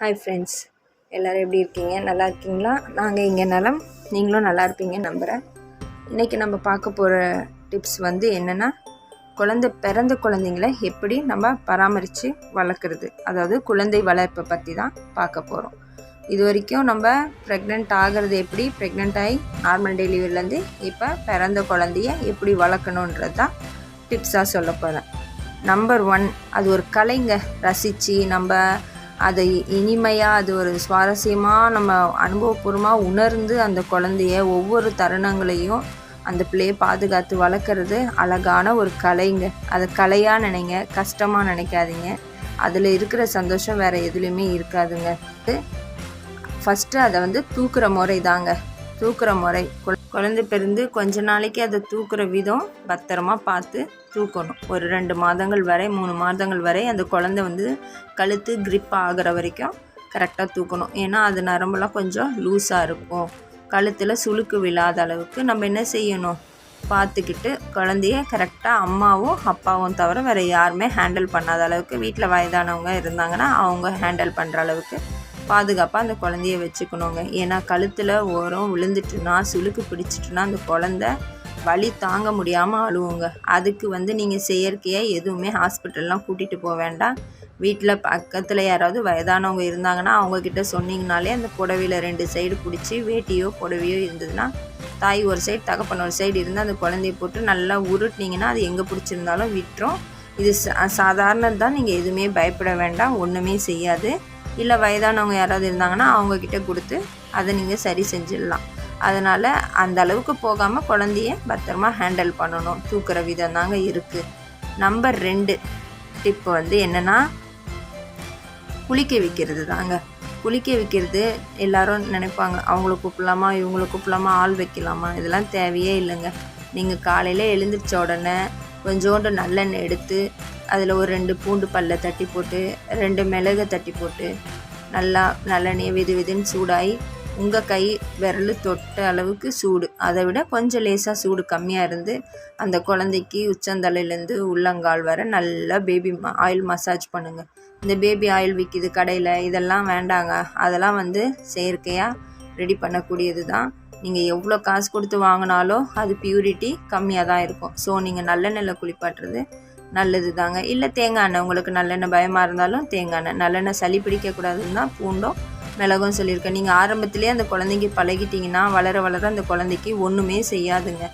Hi friends, எல்லோரும் எப்படி இருக்கீங்க? நல்லா இருக்கீங்களா? நாங்கள் இங்கே நலம், நீங்களும் நல்லா இருப்பீங்கன்னு நம்புகிறேன். இன்றைக்கி நம்ம பார்க்க போகிற டிப்ஸ் என்னென்னா, பிறந்த குழந்தைங்களை எப்படி நம்ம பராமரித்து வளர்க்குறது, அதாவது குழந்தை வளர்ப்பை பற்றி தான் பார்க்க போகிறோம். இது வரைக்கும் நம்ம ப்ரெக்னென்ட் ஆகிறது எப்படி, ப்ரெக்னென்ட் ஆகி நார்மல் டெலிவரிலேருந்து இப்போ பிறந்த குழந்தைய எப்படி வளர்க்கணுன்றது தான் டிப்ஸாக சொல்ல போகிறேன். நம்பர் 1, அது ஒரு கலைங்க. ரசித்து நம்ம அதை இனிமையாக, அது ஒரு சுவாரஸ்யமாக நம்ம அனுபவபூர்வமாக உணர்ந்து அந்த குழந்தைய ஒவ்வொரு தருணங்களையும் அந்த பிள்ளையை பாதுகாத்து வளர்க்குறது அழகான ஒரு கலைங்க. அதை கலையாக நினைங்க, கஷ்டமாக நினைக்காதீங்க. அதில் இருக்கிற சந்தோஷம் வேறு எதுலேயுமே இருக்காதுங்க. ஃபஸ்ட்டு அதை தூக்குற முறை தாங்க. தூக்குற முறை, குழந்தை பிறந்து கொஞ்ச நாளைக்கு அதை தூக்குற விதம் பத்திரமா பார்த்து தூக்கணும். ஒரு 2 மாதங்கள் வரை 3 மாதங்கள் வரை அந்த குழந்தை கழுத்து கிரிப் ஆகிற வரைக்கும் கரெக்டாக தூக்கணும். ஏன்னா அது நரம்பெல்லாம் கொஞ்சம் லூஸாக இருக்கும். கழுத்தில் சுளுக்கு விழாத அளவுக்கு நம்ம என்ன செய்யணும், பார்த்துக்கிட்டு குழந்தைய கரெக்டாக அம்மாவும் அப்பாவும் தவிர வேறு யாருமே ஹேண்டில் பண்ணாத அளவுக்கு, வீட்டில் வயதானவங்க இருந்தாங்கன்னா அவங்க ஹேண்டில் பண்ணுற அளவுக்கு பாதுகாப்பாக அந்த குழந்தைய வச்சுக்கணுங்க. ஏன்னா கழுத்தில் ஓரம் விழுந்துட்டுனா, சுளுக்கு பிடிச்சிட்டுனா அந்த குழந்த வலி தாங்க முடியாமல் அழுவுங்க. அதுக்கு நீங்கள் செயற்கையாக எதுவுமே ஹாஸ்பிட்டல்லாம் கூட்டிகிட்டு போக வேண்டாம். வீட்டில் பக்கத்தில் யாராவது வயதானவங்க இருந்தாங்கன்னா அவங்கக்கிட்ட சொன்னிங்கனாலே அந்த புடவையில் 2 சைடு பிடிச்சி, வேட்டியோ புடவையோ இருந்ததுன்னா தாய் ஒரு சைடு தகப்பன் ஒரு சைடு இருந்தால் அந்த குழந்தைய போட்டு நல்லா உருட்டினீங்கன்னா அது எங்கே பிடிச்சிருந்தாலும் விட்டுரும். இது சாதாரணது தான், நீங்கள் எதுவுமே பயப்பட வேண்டாம், ஒன்றுமே செய்யாது. இல்லை வயதானவங்க யாராவது இருந்தாங்கன்னா அவங்கக்கிட்ட கொடுத்து அதை நீங்கள் சரி செஞ்சிடலாம். அதனால் அந்த அளவுக்கு போகாமல் குழந்தைய பத்திரமா ஹேண்டில் பண்ணணும். தூக்குற விதம் தாங்க இருக்குது. நம்பர் 2 டிப்பு என்னென்னா, குளிக்க வைக்கிறது தாங்க. குளிக்க வைக்கிறது எல்லோரும் நினைப்பாங்க, அவங்கள கூப்பிடலாமா, இவங்கள கூப்பிடலாமா, ஆள் வைக்கலாமா, இதெல்லாம் தேவையே இல்லைங்க. நீங்கள் காலையில் எழுந்திரிச்ச உடனே கொஞ்சோண்டு நல்லெண்ணெய் எடுத்து அதில் ஒரு 2 பூண்டு பல்லை தட்டி போட்டு 2 மிளகை தட்டி போட்டு நல்லா நல்லெண்ணெயை வெதுன்னு சூடாகி உங்கள் கை விரல் தொட்ட அளவுக்கு சூடு, அதை விட கொஞ்சம் லேசாக சூடு கம்மியாக இருந்து அந்த குழந்தைக்கு உச்சந்தலையிலேருந்து உள்ளங்கால் வர நல்லா பேபி ஆயில் மசாஜ் பண்ணுங்கள். இந்த பேபி ஆயில் விற்கிது கடையில், இதெல்லாம் வேண்டாங்க. அதெல்லாம் செயற்கையாக ரெடி பண்ணக்கூடியது தான். நீங்கள் எவ்வளோ காசு கொடுத்து வாங்கினாலும் அது பியூரிட்டி கம்மியாக தான் இருக்கும். ஸோ நீங்கள் நல்லெண்ணெயில் குளிப்பாட்டுறது நல்லது தாங்க. இல்லை தேங்காய் எண்ணெய், உங்களுக்கு நல்லெண்ணெய் பயமாக இருந்தாலும் தேங்காய் எண்ணெய். நல்லெண்ணெய் சளி பிடிக்கக்கூடாதுன்னு தான் பூண்டும் மிளகும் சொல்லியிருக்கேன். நீங்கள் ஆரம்பத்துலேயே அந்த குழந்தைக்கு பழகிட்டிங்கன்னா வளர வளர அந்த குழந்தைக்கு ஒன்றுமே செய்யாதுங்க.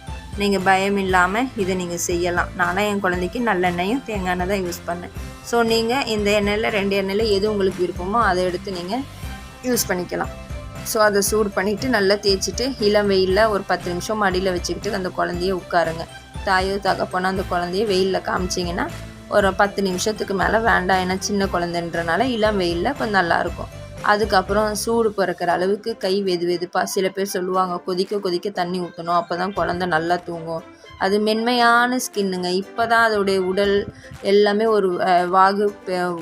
நீங்கள் பயம் இல்லாமல் இதை நீங்கள் செய்யலாம். நானும் என் குழந்தைக்கு நல்லெண்ணெயும் தேங்காய் எண்ணெய் தான் யூஸ் பண்ணேன். ஸோ நீங்கள் இந்த எண்ணெயில் 2 எண்ணெயில் எது உங்களுக்கு விருப்பமோ அதை எடுத்து நீங்கள் யூஸ் பண்ணிக்கலாம். ஸோ அதை சூடு பண்ணிவிட்டு நல்லா தேய்ச்சிட்டு இளம் வெயிலில் ஒரு 10 நிமிஷம் மடியில் வச்சுக்கிட்டு அந்த குழந்தைய உட்காருங்க. தாயோ தகப்பனோ அந்த குழந்தைய வெயிலில் காமிச்சிங்கன்னா ஒரு 10 நிமிஷத்துக்கு மேலே வேண்டாம். ஏன்னா சின்ன குழந்தைன்றனால இளம் வெயிலில் கொஞ்சம் நல்லாயிருக்கும். அதுக்கப்புறம் சூடு பிறக்கிற அளவுக்கு கை வெதுப்பாக, சில பேர் சொல்லுவாங்க கொதிக்க தண்ணி ஊற்றணும், அப்போ தான் குழந்தை நல்லா தூங்கும். அது மென்மையான ஸ்கின்னுங்க. இப்போ தான் அதோடைய உடல் எல்லாமே ஒரு வாகு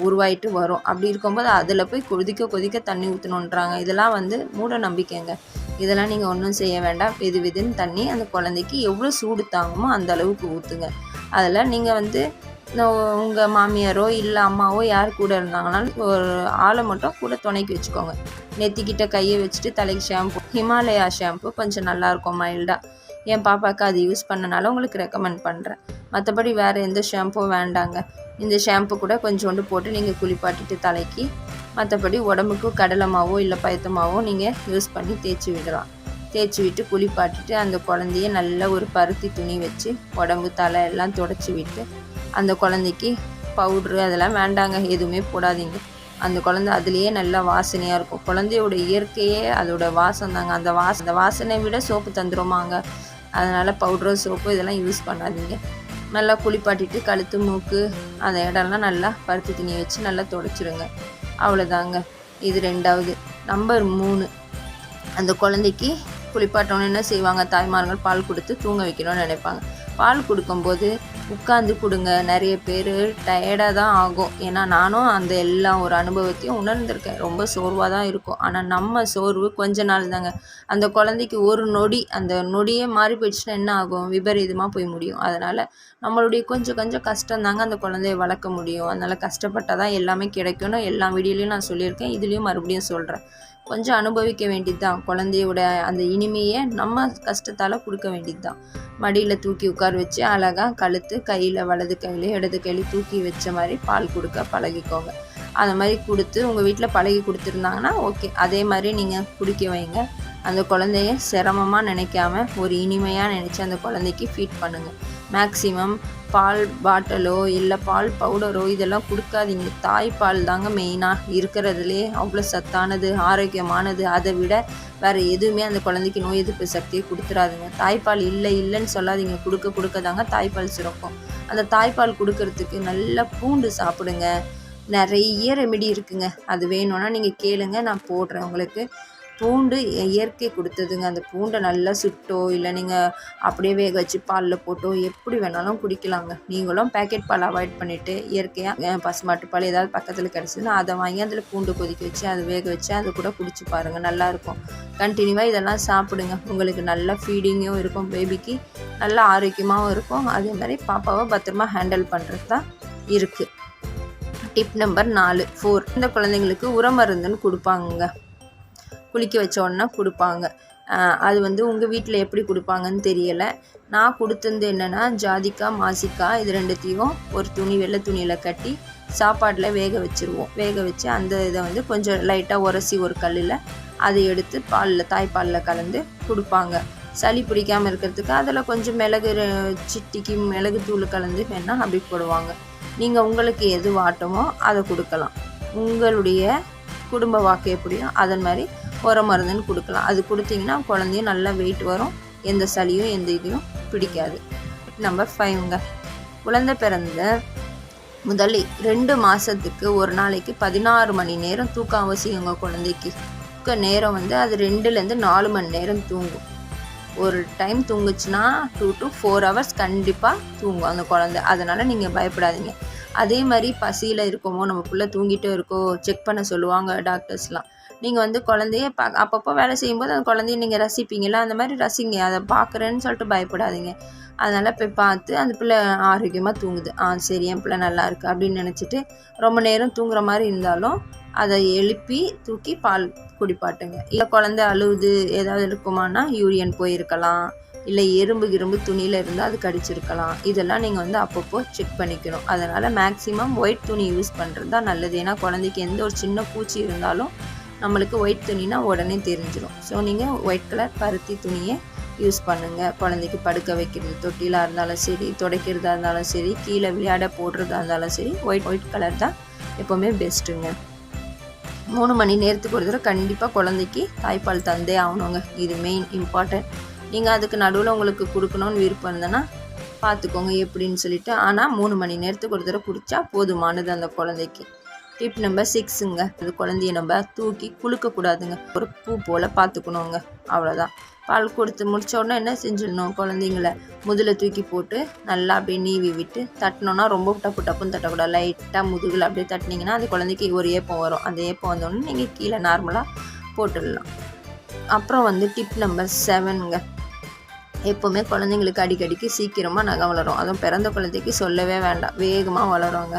உருவாயிட்டு வரும். அப்படி இருக்கும்போது அதில் போய் கொதிக்க தண்ணி ஊற்றணுன்றாங்க. இதெல்லாம் மூட நம்பிக்கைங்க. இதெல்லாம் நீங்கள் ஒன்றும் செய்ய வேண்டாம். வெதுன்னு தண்ணி அந்த குழந்தைக்கு எவ்வளோ சூடு தாங்குமோ அந்த அளவுக்கு ஊற்றுங்க. அதில் நீங்கள் உங்கள் மாமியாரோ இல்லை அம்மாவோ யார் கூட இருந்தாங்கனாலும் ஒரு ஆளை மட்டும் கூட துணைக்கி வச்சுக்கோங்க. நெத்திக்கிட்ட கையை வச்சுட்டு தலைக்கு ஷாம்பு, ஹிமாலயா ஷாம்பு கொஞ்சம் நல்லாயிருக்கும் மைல்டாக. என் பாப்பாவுக்கு அது யூஸ் பண்ணனால உங்களுக்கு ரெக்கமெண்ட் பண்ணுறேன். மற்றபடி வேறு எந்த ஷாம்பும் வேண்டாங்க. இந்த ஷாம்பு கூட கொஞ்சோண்டு போட்டு நீங்கள் குளிப்பாட்டிட்டு தலைக்கு, மற்றபடி உடம்புக்கு கடலை மாவோ இல்லை பயத்தமாவோ நீங்கள் யூஸ் பண்ணி தேய்ச்சி விடலாம். தேய்ச்சி விட்டு குளிப்பாட்டிட்டு அந்த குழந்தைய நல்ல ஒரு பருத்தி துணி வச்சு உடம்பு தலை எல்லாம் துடைச்சி விட்டு அந்த குழந்தைக்கு பவுட்ரு அதெல்லாம் வேண்டாங்க, எதுவுமே போடாதீங்க. அந்த குழந்தை அதுலேயே நல்லா வாசனையாக இருக்கும். குழந்தையோட இயற்கையே அதோட வாசம் தாங்க. அந்த வாசனை விட சோப்பு தந்துருமாங்க. அதனால் பவுட்ரு சோப்பு இதெல்லாம் யூஸ் பண்ணாதீங்க. நல்லா குளிப்பாட்டிட்டு கழுத்து மூக்கு அந்த இடம்லாம் நல்லா பருத்தி துணி வச்சு நல்லா துடைச்சிருங்க. அவ்வளோதாங்க. இது 2வது. நம்பர் 3, அந்த குழந்தைக்கு குளிப்பாட்டணுன்னு என்ன செய்வாங்க, தாய்மார்கள் பால் கொடுத்து தூங்க வைக்கணும்னு நினைப்பாங்க. பால் கொடுக்கும்போது உட்காந்து கொடுங்க. நிறைய பேர் டயர்டாக தான் ஆகும். ஏன்னா நானும் அந்த எல்லா ஒரு அனுபவத்தையும் உணர்ந்திருக்கேன். ரொம்ப சோர்வாக தான் இருக்கும். ஆனால் நம்ம சோர்வு கொஞ்ச நாள் தாங்க. அந்த குழந்தைக்கு ஒரு நொடி, அந்த நொடியே மாறி போயிடுச்சுன்னா என்ன ஆகும்? விபரீதமாக போய் முடியும். அதனால் நம்மளுடைய கொஞ்சம் கொஞ்சம் கஷ்டம் தாங்க அந்த குழந்தைய வளர்க்க முடியும். அதனால் கஷ்டப்பட்டால் தான் எல்லாமே கிடைக்கும்னு எல்லா வீடியோலையும் நான் சொல்லியிருக்கேன். இதுலேயும் மறுபடியும் சொல்கிறேன். கொஞ்சம் அனுபவிக்க வேண்டியது தான். குழந்தையோட அந்த இனிமையை நம்ம கஷ்டத்தால் கொடுக்க வேண்டியது தான். மடியில் தூக்கி உட்கார வச்சு அழகாக கழுத்து கையில், வலது கையில் இடது கையில் தூக்கி வச்ச மாதிரி பால் கொடுக்க பழகிக்கோங்க. அந்த மாதிரி கொடுத்து உங்கள் வீட்டில் பழகி கொடுத்துருந்தாங்கன்னா ஓகே. அதே மாதிரி நீங்கள் குடிக்க வைங்க. அந்த குழந்தைய சிரமமாக நினைக்காம ஒரு இனிமையாக நினச்சி அந்த குழந்தைக்கு ஃபீட் பண்ணுங்கள். மேக்ஸிமம் பால் பாட்டிலோ இல்லை பால் பவுடரோ இதெல்லாம் கொடுக்காதீங்க. தாய்ப்பால் தாங்க மெயினாக இருக்கிறதுலே அவ்வளோ சத்தானது, ஆரோக்கியமானது. அதை விட வேறு எதுவுமே அந்த குழந்தைக்கு நோய் எதிர்ப்பு சக்தியை கொடுத்துடாதுங்க. தாய்ப்பால் இல்லைன்னு சொல்லாதீங்க. கொடுக்க தாங்க தாய்ப்பால் சுரக்கும். அந்த தாய்ப்பால் கொடுக்கறதுக்கு நல்லா பூண்டு சாப்பிடுங்க. நிறைய ரெமெடி இருக்குங்க. அது வேணும்னா நீங்கள் கேளுங்க, நான் போடுறேன் உங்களுக்கு. பூண்டு இயற்கை கொடுத்ததுங்க. அந்த பூண்டை நல்லா சுட்டோ இல்லை நீங்கள் அப்படியே வேக வச்சு பாலில் போட்டோ எப்படி வேணாலும் குடிக்கலாங்க. நீங்களும் பேக்கெட் பால் அவாய்ட் பண்ணிவிட்டு இயற்கையாக பசுமாட்டு பால் ஏதாவது பக்கத்தில் கிடச்சிதுன்னா அதை வாங்கி அதில் பூண்டு கொதிக்க வச்சு அதை வேக வச்சு அது கூட குடிச்சு பாருங்கள், நல்லாயிருக்கும். கண்டினியூவாக இதெல்லாம் சாப்பிடுங்க. உங்களுக்கு நல்ல ஃபீடிங்கும் இருக்கும், பேபிக்கு நல்ல ஆரோக்கியமாகவும் இருக்கும். அதே மாதிரி பாப்பாவை பத்திரமா ஹேண்டில் பண்ணுறது தான் இருக்குது. டிப் நம்பர் 4 இந்த குழந்தைங்களுக்கு உரமருந்துன்னு கொடுப்பாங்க. குளிக்க வச்ச உடனே கொடுப்பாங்க. அது வந்து உங்கள் வீட்டில் எப்படி கொடுப்பாங்கன்னு தெரியலை. நான் கொடுத்தது என்னென்னா ஜாதிக்காய், மாசிக்காய் இது ரெண்டுத்தையும் ஒரு வெள்ளை துணியில் கட்டி சாப்பாட்டில் வேக வச்சுருவோம். வேக வச்சு அந்த இதை வந்து கொஞ்சம் லைட்டாக உரசி ஒரு கல்லில் அதை எடுத்து தாய்ப்பாலில் கலந்து கொடுப்பாங்க. சளி பிடிக்காமல் இருக்கிறதுக்கு அதில் கொஞ்சம் சிட்டிக்கு மிளகு தூள் கலந்து வேணால் அப்படி போடுவாங்க. நீங்கள் உங்களுக்கு எது வாட்டமோ அதை கொடுக்கலாம். உங்களுடைய குடும்ப வாக்கு எப்படியோ அதன் மாதிரி உரமருந்துன்னு கொடுக்கலாம். அது கொடுத்தீங்கன்னா குழந்தையும் நல்லா வெயிட் வரும், எந்த சளியும் எந்த இதையும் பிடிக்காது. நம்பர் 5 குழந்தை பிறந்த முதல் 2 மாதத்துக்கு ஒரு நாளைக்கு 16 மணி நேரம் தூக்கம் அவசியங்க. குழந்தைக்கு தூக்க நேரம் வந்து அது 2லேருந்து 4 மணி நேரம் தூங்கும். ஒரு டைம் தூங்குச்சுன்னா 2 to 4 hours கண்டிப்பாக தூங்கும் அந்த குழந்தை. அதனால் நீங்கள் பயப்படாதீங்க. அதே மாதிரி பசியில் இருக்கோமோ, நம்ம பிள்ளை தூங்கிட்டே இருக்கோ செக் பண்ண சொல்லுவாங்க டாக்டர்ஸ்லாம். நீங்கள் வந்து குழந்தைய அப்பப்போ வேலை செய்யும்போது அந்த குழந்தைய நீங்கள் ரசிப்பீங்களா, அந்த மாதிரி ரசிங்க. அதை பார்க்குறேன்னு சொல்லிட்டு பயப்படாதீங்க. அதனால் போய் பார்த்து அந்த பிள்ளை ஆரோக்கியமாக தூங்குது, சரி என் பிள்ளை நல்லா இருக்குது அப்படின்னு நினச்சிட்டு ரொம்ப நேரம் தூங்குற மாதிரி இருந்தாலும் அதை எழுப்பி தூக்கி பால் குடிப்பாட்டுங்க. இல்லை குழந்தை அழுவுது ஏதாவது இருக்குமானா யூரியன் போயிருக்கலாம், இல்லை எறும்பு துணியில் இருந்தால் அது கடிச்சிருக்கலாம். இதெல்லாம் நீங்கள் வந்து அப்பப்போ செக் பண்ணிக்கணும். அதனால் மேக்ஸிமம் ஒயிட் துணி யூஸ் பண்ணுறது தான் நல்லது. ஏன்னா குழந்தைக்கு எந்த ஒரு சின்ன பூச்சி இருந்தாலும் நம்மளுக்கு ஒயிட் துணினா உடனே தெரிஞ்சிடும். ஸோ நீங்கள் ஒயிட் கலர் பருத்தி துணியை யூஸ் பண்ணுங்கள். குழந்தைக்கு படுக்க வைக்கிறது, தொட்டிலாக இருந்தாலும் சரி, துடைக்கிறதா இருந்தாலும் சரி, கீழே விளையாட போடுறதா இருந்தாலும் சரி, ஒயிட் கலர் தான் எப்போவுமே பெஸ்ட்டுங்க. 3 மணி நேரத்துக்கு ஒரு தடவை கண்டிப்பாக குழந்தைக்கு தாய்ப்பால் தந்தே ஆகணுங்க. இது மெயின் இம்பார்ட்டன்ட். நீங்கள் அதுக்கு நடுவில் உங்களுக்கு கொடுக்கணும்னு விருப்பம் இருந்ததுன்னா பார்த்துக்கோங்க எப்படின்னு சொல்லிட்டு. ஆனால் 3 மணி நேரத்துக்கு ஒரு தடவை குடித்தா போதுமானது அந்த குழந்தைக்கு. டிப் நம்பர் 6 அது குழந்தைய நம்ம தூக்கி குலுக்கக்கூடாதுங்க. ஒரு பூ போல் பார்த்துக்கணுங்க, அவ்வளோதான். பால் கொடுத்து முடித்த உடனே என்ன செஞ்சிடணும், குழந்தைங்கள முதுகில் தூக்கி போட்டு நல்லா அப்படியே நீவி விட்டு தட்டினோன்னா ரொம்ப டப்புன்னு தட்டக்கூடாது. லைட்டாக முதுகில் அப்படியே தட்டினீங்கன்னா அது குழந்தைக்கு ஒரு ஏப்பம் வரும். அந்த ஏப்பம் வந்தோடனே நீங்கள் கீழே நார்மலாக போட்டுடலாம். அப்புறம் வந்து டிப் நம்பர் 7 எப்போவுமே குழந்தைங்களுக்கு அடிக்கடிக்கு சீக்கிரமாக நகம் வளரும். அதுவும் பிறந்த குழந்தைக்கு சொல்லவே வேண்டாம், வேகமாக வளருவாங்க.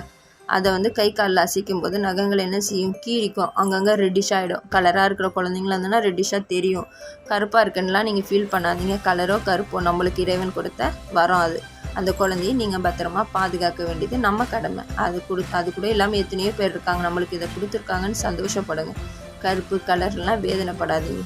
அதை வந்து கை காலில் அசைக்கும் போது நகங்கள் என்ன செய்யும், கீழிக்கும், அங்கங்கே ரெட்டிஷ் ஆகிடும். கலராக இருக்கிற குழந்தைங்களா இருந்ததுன்னா ரெட்டிஷாக தெரியும். கருப்பாக இருக்குன்னுலாம் நீங்கள் ஃபீல் பண்ணாதீங்க. கலரோ கருப்போ நம்மளுக்கு இறைவன் கொடுத்த வரம் அது. அந்த குழந்தையை நீங்கள் பத்திரமா பாதுகாக்க வேண்டியது நம்ம கடமை. அது கூட இல்லாமல் எத்தனையோ பேர் இருக்காங்க, நம்மளுக்கு இதை கொடுத்துருக்காங்கன்னு சந்தோஷப்படுங்க. கருப்பு கலர்லாம் வேதனைப்படாதீங்க.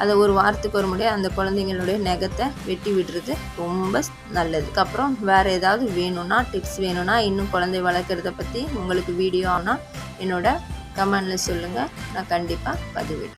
அதை ஒரு வாரத்துக்கு ஒரு முறை அந்த குழந்தைங்களுடைய நகத்தை வெட்டி விடுறது ரொம்ப நல்லது. அதுக்கப்புறம் வேறு ஏதாவது வேணும்னா, டிப்ஸ் வேணும்னா, இன்னும் குழந்தை வளர்க்குறத பற்றி உங்களுக்கு வீடியோ ஆனால் என்னோட கமெண்டில் சொல்லுங்கள், நான் கண்டிப்பாக பதிவிடுறேன்.